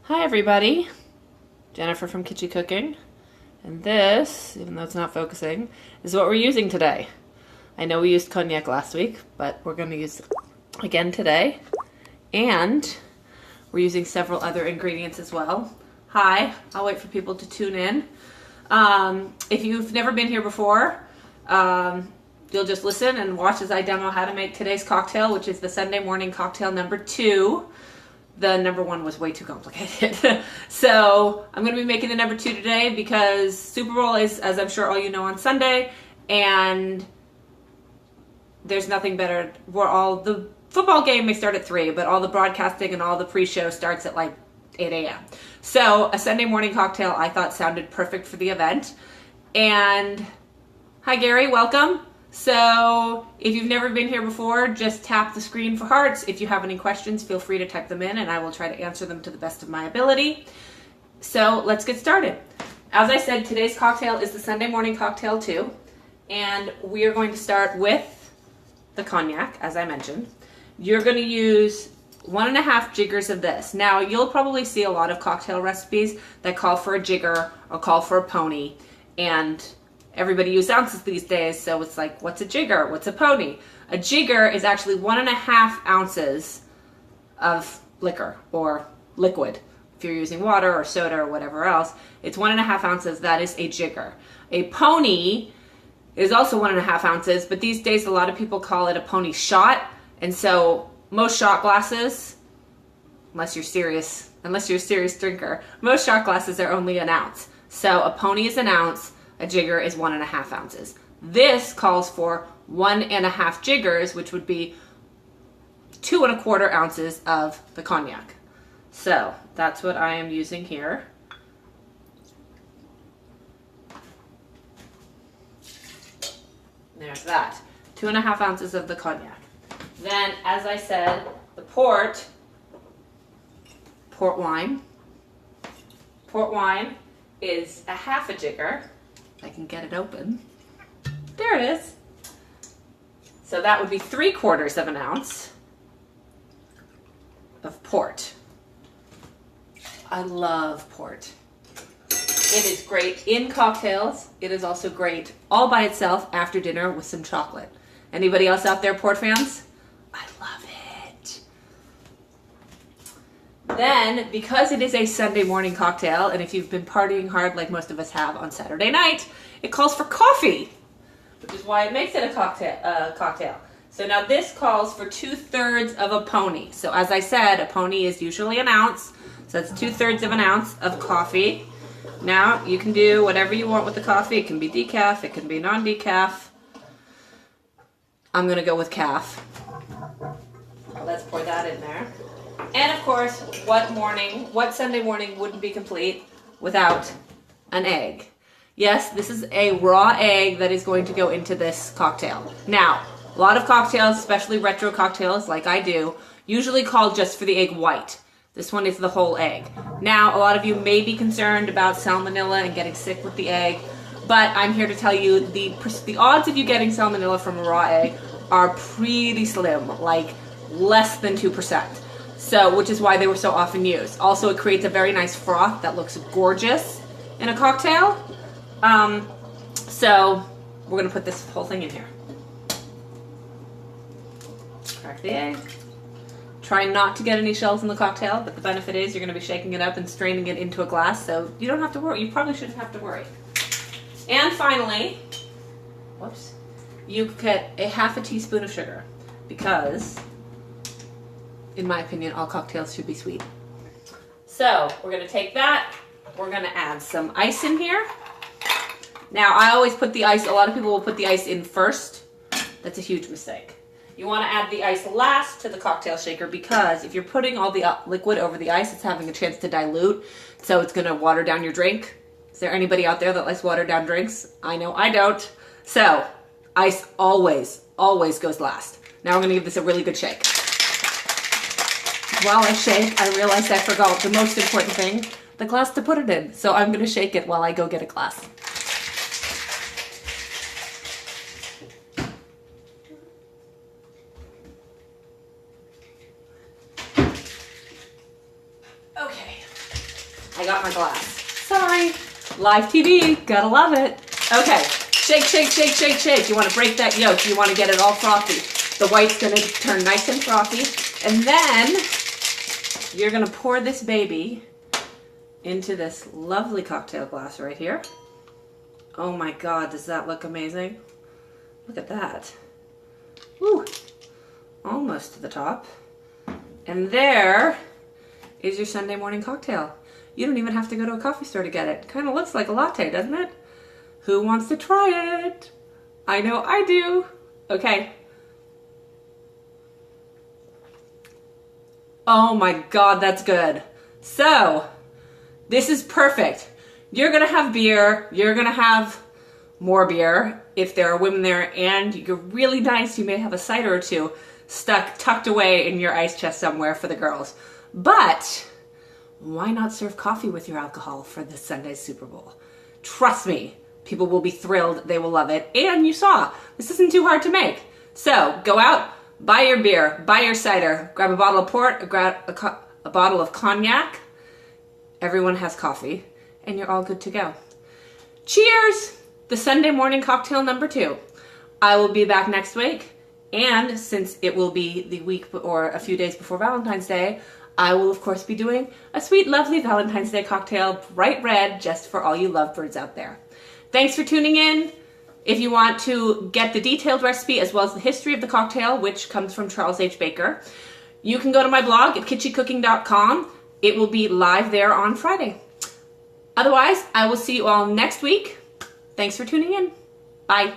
Hi everybody, Jennifer from Kitschy Cooking, and this, even though it's not focusing, is what we're using today. I know we used cognac last week, but we're going to use it again today, and we're using several other ingredients as well. Hi, I'll wait for people to tune in. If you've never been here before, you'll just listen and watch as I demo how to make today's cocktail, which is the Sunday morning cocktail number 2. The number 1 was way too complicated. So I'm going to be making the number 2 today because Super Bowl is, as I'm sure all you know, on Sunday, and there's nothing better. The football game may start at 3, but all the broadcasting and all the pre-show starts at like 8 a.m. So a Sunday morning cocktail I thought sounded perfect for the event. And hi Gary, welcome. So if you've never been here before, just tap the screen for hearts. If you have any questions, feel free to type them in and I will try to answer them to the best of my ability. So let's get started. As I said, today's cocktail is the Sunday morning cocktail 2. And we are going to start with the cognac, as I mentioned. You're going to use 1.5 jiggers of this. Now, you'll probably see a lot of cocktail recipes that call for a jigger or call for a pony. And everybody uses ounces these days, so it's like, what's a jigger? What's a pony? A jigger is actually 1.5 ounces of liquor or liquid. If you're using water or soda or whatever else, it's 1.5 ounces. That is a jigger. A pony is also 1.5 ounces, but these days a lot of people call it a pony shot. And so most shot glasses, unless you're a serious drinker, most shot glasses are only an ounce. So a pony is an ounce. A jigger is 1.5 ounces. This calls for 1.5 jiggers, which would be 2.25 ounces of the cognac. So that's what I am using here. There's that. 2.5 ounces of the cognac. Then, as I said, the port wine. Port wine is 1/2 jigger. I can get it open. There it is. So that would be 3/4 ounce of port. I love port. It is great in cocktails. It is also great all by itself after dinner with some chocolate. Anybody else out there port fans? I love it. Then, because it is a Sunday morning cocktail, and if you've been partying hard like most of us have on Saturday night, it calls for coffee, which is why it makes it a cocktail. So now this calls for 2/3 of a pony. So as I said, a pony is usually an ounce, so that's 2/3 of an ounce of coffee. Now you can do whatever you want with the coffee. It can be decaf, it can be non-decaf. I'm gonna go with calf. Let's pour that in there. And of course, what Sunday morning wouldn't be complete without an egg? Yes, this is a raw egg that is going to go into this cocktail. Now, a lot of cocktails, especially retro cocktails like I do, usually call just for the egg white. This one is the whole egg. Now, a lot of you may be concerned about salmonella and getting sick with the egg, but I'm here to tell you the odds of you getting salmonella from a raw egg are pretty slim, like less than 2%. So, which is why they were so often used. Also, it creates a very nice froth that looks gorgeous in a cocktail. So we're gonna put this whole thing in here. Crack the egg. Try not to get any shells in the cocktail, but the benefit is you're gonna be shaking it up and straining it into a glass, so you don't have to worry. You probably shouldn't have to worry. And finally, you get a 1/2 teaspoon of sugar because, in my opinion, all cocktails should be sweet. So we're gonna take that. We're gonna add some ice in here. Now, I always put the ice, a lot of people will put the ice in first. That's a huge mistake. You want to add the ice last to the cocktail shaker because if you're putting all the liquid over the ice, it's having a chance to dilute, so it's going to water down your drink. Is there anybody out there that likes watered down drinks? I know I don't. So, ice always goes last. Now we're going to give this a really good shake. While I shake, I realized I forgot the most important thing, the glass to put it in. So I'm going to shake it while I go get a glass. Okay. I got my glass. Sorry. Live TV, gotta love it. Okay, shake, shake, shake, shake, shake. You want to break that yolk. You want to get it all frothy. The white's gonna turn nice and frothy. And then you're gonna pour this baby into this lovely cocktail glass right here. Oh my God, does that look amazing? Look at that. Woo, almost to the top. And there is your Sunday morning cocktail. You don't even have to go to a coffee store to get it. Kind of looks like a latte, doesn't it? Who wants to try it? I know I do. Okay. Oh my God, that's good. So, this is perfect. You're gonna have beer, you're gonna have more beer if there are women there, and you're really nice, you may have a cider or two tucked away in your ice chest somewhere for the girls. But why not serve coffee with your alcohol for this Sunday's Super Bowl? Trust me, people will be thrilled, they will love it, and you saw, this isn't too hard to make. So go out, buy your beer, buy your cider, grab a bottle of port, grab a bottle of cognac. Everyone has coffee, and you're all good to go. Cheers! The Sunday morning cocktail number 2. I will be back next week, and since it will be the week or a few days before Valentine's Day, I will of course be doing a sweet, lovely Valentine's Day cocktail, bright red, just for all you lovebirds out there. Thanks for tuning in. If you want to get the detailed recipe as well as the history of the cocktail, which comes from Charles H. Baker, you can go to my blog at kitschycooking.com. It will be live there on Friday. Otherwise, I will see you all next week. Thanks for tuning in. Bye.